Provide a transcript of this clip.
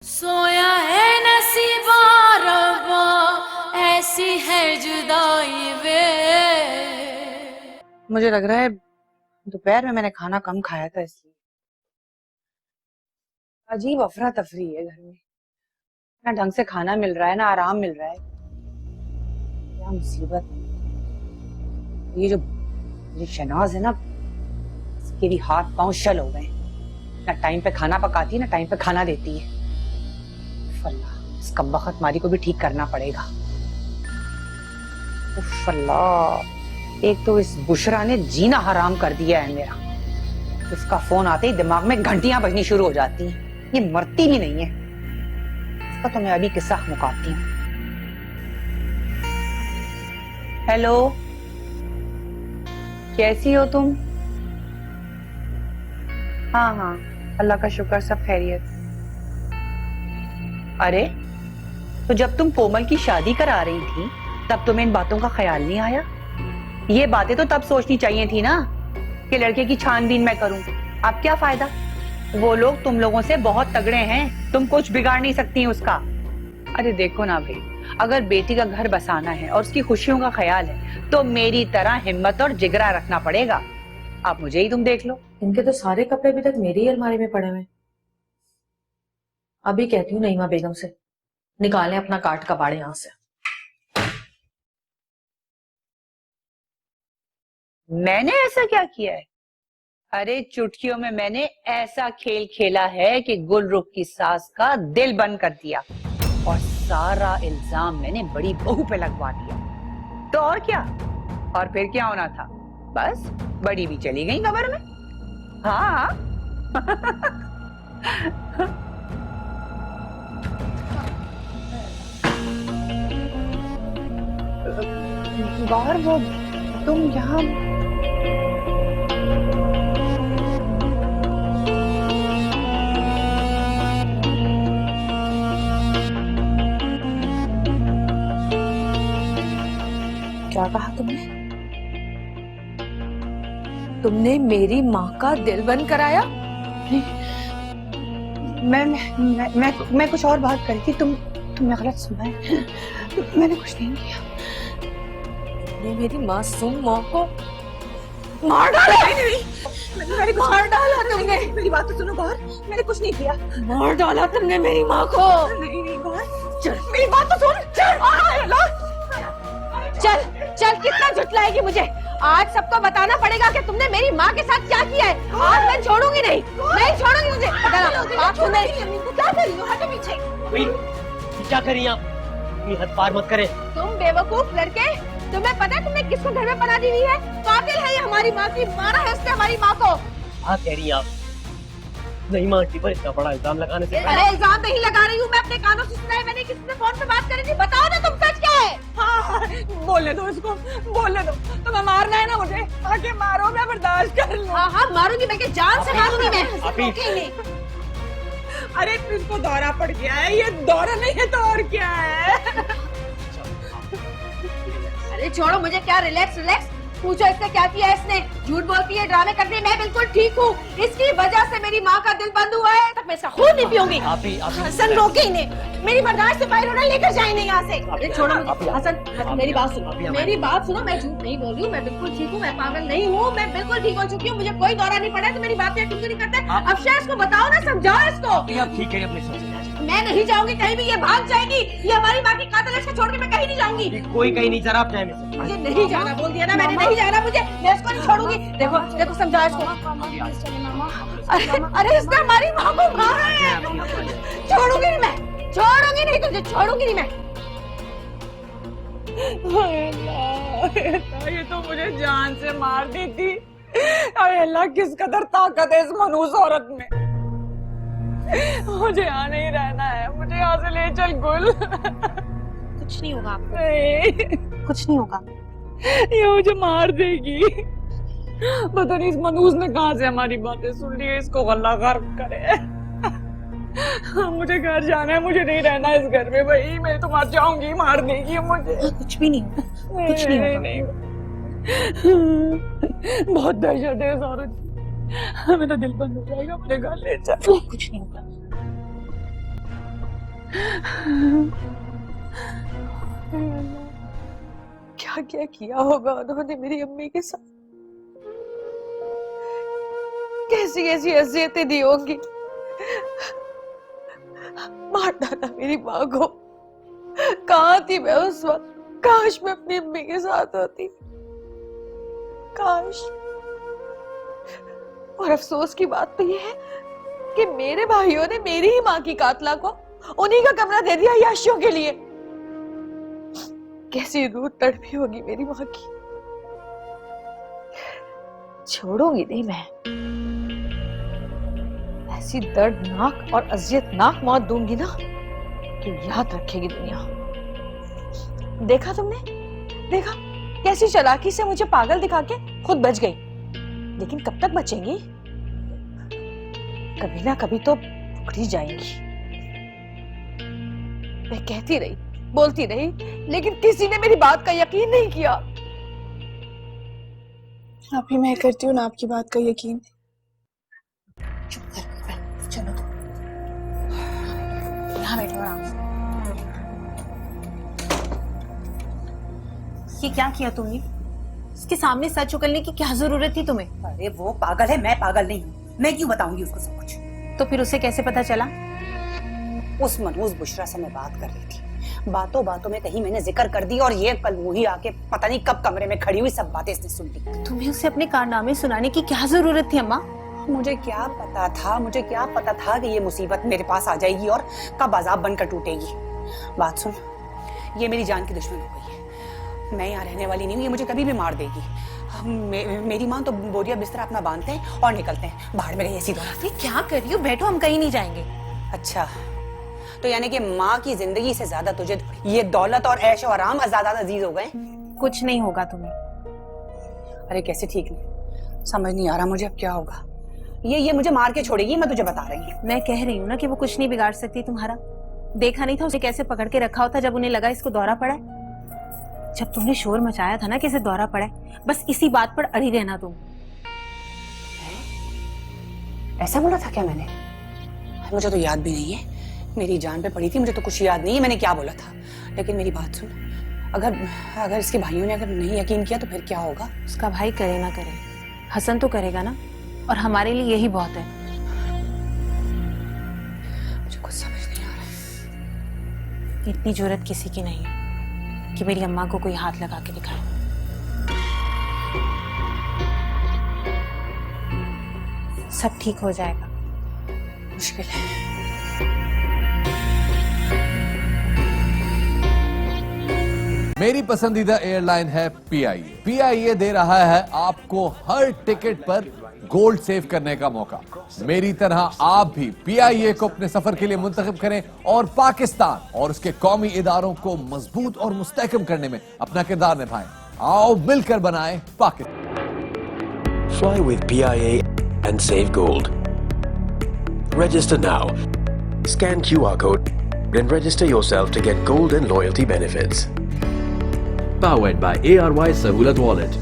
सोया है नसीबा रब्बा, ऐसी है जुदाई वे। मुझे लग रहा है दोपहर में मैंने खाना कम खाया था, इसलिए अजीब अफरा तफरी है घर में। ना ढंग से खाना मिल रहा है, ना आराम मिल रहा है। क्या मुसीबत। ये शहनाज है ना, इसके भी हाथ पांव शल हो गए। ना टाइम पे खाना पकाती, ना टाइम पे खाना देती है। अल्लाह, इस कमबख्त मारी को भी ठीक करना पड़ेगा। उफ अल्लाह, एक तो इस बुशरा ने जीना हराम कर दिया है मेरा। उसका फोन आते ही दिमाग में घंटियां बजनी शुरू हो जाती हैं। ये मरती भी नहीं है। इसका तो मैं अभी किस्सा मुकाती हूँ। हेलो, कैसी हो तुम? हाँ हाँ, अल्लाह का शुक्र, सब खैरियत। अरे, तो जब तुम कोमल की शादी करा रही थी तब तुम्हें इन बातों का ख्याल नहीं आया? ये बातें तो तब सोचनी चाहिए थी ना कि लड़के की छानबीन मैं करूं। अब क्या फायदा? वो लोग तुम लोगों से बहुत तगड़े हैं, तुम कुछ बिगाड़ नहीं सकती उसका। अरे देखो ना भाई, अगर बेटी का घर बसाना है और उसकी खुशियों का ख्याल है तो मेरी तरह हिम्मत और जिगरा रखना पड़ेगा। आप मुझे ही तुम देख लो। इनके तो सारे कपड़े अभी तक मेरी ही अलमारी में पड़े हुए हैं। अभी कहती हूँ नईमा बेगम से निकालें अपना काट कबाड़ यहाँ से। मैंने ऐसा क्या किया है? अरे चुटकियों में मैंने ऐसा खेल खेला है कि गुलरुख की सास का दिल बंद कर दिया और सारा इल्जाम मैंने बड़ी बहू पे लगवा दिया। तो और क्या? और फिर क्या होना था? बस बड़ी भी चली गई कब्र में। हाँ बाहर वो तुम यहाँ क्या कहा तुमने? तुमने मेरी माँ का दिल बंद कराया? मैं कुछ और बात करी थी। तुमने गलत सुना है। मैंने कुछ नहीं किया। तुमने मेरी मासूम माँ को मार डाला। मार डाला तुमने। मेरी बात तो सुनो गौर, मैंने कुछ नहीं किया। मार डाला तुमने मेरी माँ को। नहीं गौर, चल मेरी बात तो सुन। चल चल, कितना झुठलाएगी मुझे? आज सबको बताना पड़ेगा कि तुमने मेरी माँ के साथ क्या किया है। आज मैं छोड़ूंगी नहीं, नहीं छोड़ूंगी तुझे। बात सुन मेरी। क्या कर रही हो? हटो पीछे। क्या करिए आप? इतनी हद पार मत करें। तुम बेवकूफ लड़के, तुम्हें पता है तुमने किसको घर में पना दी हुई है? कातिल है ये हमारी माँ की, मारा है उसने हमारी माँ को। क्या कह रही हैं आप? नहीं माँ, आंटी पर इतना बड़ा इल्जाम लगाने से अरे इल्जाम नहीं लगा रही हूँ मैं, अपने कानों से सुना है मैंने। किसी से फोन पे बात करी थी? बताओ ना तुम, सच क्या है? हाँ, बोलने दो इसको, बोलने दो। तुम्हें मारना है ना मुझे, आके मारो, मैं बर्दाश्त कर लूँ। हाँ हाँ मारूंगी मैं, जान से मारूंगी मैं। अभी अरे इसको दौरा पड़ गया है। ये दौरा नहीं है तो और क्या है? अरे छोड़ो मुझे, क्या रिलैक्स रिलैक्स। पूछो इससे क्या किया है इसने? झूठ बोलती है, ड्रामे करती है। मैं बिल्कुल ठीक हूँ। इसकी वजह से मेरी माँ का दिल बंद हुआ है। तक मैं इसका खून नहीं पीऊंगी। हसन रोके इन्हें, मेरी बर्दाश्त से बाहर होना, लेकर जाए इन्हें यहाँ से। अरे छोड़ो मुझे। हसन मेरी बात सुनो, मेरी बात सुनो। मैं झूठ नहीं बोल रही हूँ, मैं बिल्कुल ठीक हूँ, मैं पागल नहीं हूँ, मैं बिल्कुल ठीक हो चुकी हूँ। मुझे कोई दौरा नहीं पड़ा है तो मेरी बात पे नहीं करते। अब शायद इसको बताओ ना, समझाओ इसको। ठीक है, अपने सोच। मैं नहीं जाऊंगी कहीं भी, ये भाग जाएगी। ये हमारी माँ की कातिल है, इसको छोड़ के मैं कहीं नहीं जाऊंगी। कोई कहीं नहीं जा रहा, आप जाए में से। मुझे नहीं जाना, बोल दिया ना मैंने, नहीं जाना मुझे। मैं इसको नहीं छोड़ूंगी। देखो देखो, समझा इसको। अरे इसने हमारी माँ को मारा है। छोड़ूंगी नहीं मैं, छोड़ूंगी नहीं तुझे, छोड़ूंगी नहीं मैं। ये तो मुझे जान से मार दी थी। अरे अल्लाह, किस कदर ताकत है इस मनूस औरत में। मुझे यहाँ नहीं रहना है, मुझे यहाँ से ले चल गुल। कुछ नहीं होगा आपको, नहीं, कुछ नहीं होगा। ये मुझे मार देगी। पता नहीं इस मनूस ने कहाँ से हमारी बातें सुन ली है। इसको अल्लाह गर्क करे। मुझे घर जाना है, मुझे नहीं रहना इस घर में भाई। मैं तो मर जाऊंगी, मार देगी मुझे। कुछ भी नहीं होगा, कुछ नहीं होगा। नहीं। बहुत दहशत है इस औरत की। मेरा दिल बंद हो जाएगा, मुझे घर ले चल। कुछ नहीं होगा। क्या क्या किया होगा उन्होंने मेरी अम्मी के साथ, कैसी कैसी अजियतें दी होंगी। मार डाला मेरी माँ को। कहाँ थी मैं उस वक्त? काश मैं अपनी अम्मी के साथ होती, काश। और अफसोस की बात तो ये है कि मेरे भाइयों ने मेरी ही माँ की कातला को उन्हीं का कमरा दे दिया याशियों के लिए। कैसी रूह तड़पी होगी मेरी माँ की। छोड़ूंगी नहीं मैं, ऐसी दर्दनाक और अजियतनाक मौत दूंगी ना कि याद रखेगी दुनिया। देखा तुमने, देखा कैसी चालाकी से मुझे पागल दिखा के खुद बच गई। लेकिन कब तक बचेंगी? कभी ना कभी तो पकड़ी जाएंगी। मैं कहती रही, बोलती रही, लेकिन किसी ने मेरी बात का यकीन नहीं किया। अभी मैं करती हूँ ना आपकी बात का यकीन। चुप कर, चलो यहाँ बैठो आराम से। ये क्या किया तुमने? इसके सामने सच उगलने की क्या जरूरत थी तुम्हें? अरे वो पागल है, मैं पागल नहीं हूँ। मैं क्यों बताऊंगी उसको सब कुछ? तो फिर उसे कैसे पता चला? उस मनहूस बुशरा से मैं बात कर रही थी। बातों बातों में कहीं मैंने जिक्र कर दी और ये कल वही आके पता नहीं कब कमरे में खड़ी हुई सब बातें इसने सुन ली। तुम्हें उसे अपने कारनामे सुनाने की क्या जरूरत थी अम्मा? मुझे क्या पता था कि ये मुसीबत मेरे पास आ जाएगी और कब अजाब बनकर टूटेगी। बात सुन, ये मेरी जान की दुश्मन हो गई है। मैं यहाँ रहने वाली नहीं हूँ, ये मुझे कभी भी मार देगी। मेरी माँ तो बोरिया बिस्तर अपना बांधते हैं और निकलते हैं। बाहर में गई ऐसी दौलत। क्या कर रही हो? बैठो, हम कहीं नहीं जाएंगे। अच्छा, तो यानी कि माँ की जिंदगी से ज्यादा तुझे ये दौलत और ऐश और आराम ज्यादा अजीज हो गए? कुछ नहीं होगा तुम्हें। अरे कैसे ठीक नहीं, समझ नहीं आ रहा मुझे अब क्या होगा। ये मुझे मार के छोड़ेगी, मैं तुझे बता रही हूँ। मैं कह रही हूँ ना कि वो कुछ नहीं बिगाड़ सकती तुम्हारा। देखा नहीं था उसे कैसे पकड़ के रखा होता जब उन्हें लगा इसको दौरा पड़ा है? जब तुमने शोर मचाया था ना कि इसे दौरा पड़ा है, बस इसी बात पर अड़ी रहना तुम। ऐसा बोला था क्या मैंने? मुझे तो याद भी नहीं है। मेरी जान पे पड़ी थी, मुझे तो कुछ याद नहीं है मैंने क्या बोला था। लेकिन मेरी बात सुन, अगर इसके भाइयों ने अगर नहीं यकीन किया तो फिर क्या होगा? उसका भाई करे ना करे, हसन तो करेगा ना, और हमारे लिए यही बहुत है। मुझे कुछ समझ नहीं आ रहा। इतनी जुर्रत किसी की नहीं है कि मेरी अम्मा को कोई हाथ लगा के दिखाए। सब ठीक हो जाएगा। मुश्किल है। मेरी पसंदीदा एयरलाइन है पीआईए। पीआईए दे रहा है आपको हर टिकट पर गोल्ड सेव करने का मौका। मेरी तरह आप भी पीआईए को अपने सफर के लिए मुंतखब करें और पाकिस्तान और उसके कौमी इदारों को मजबूत और मुस्तहकम करने में अपना किरदार निभाएं। आओ मिलकर बनाएं Pakistan. Fly with PIA and save gold. Register now. Scan QR code and register yourself to get gold and loyalty benefits. Powered by ARY Sahulat Wallet.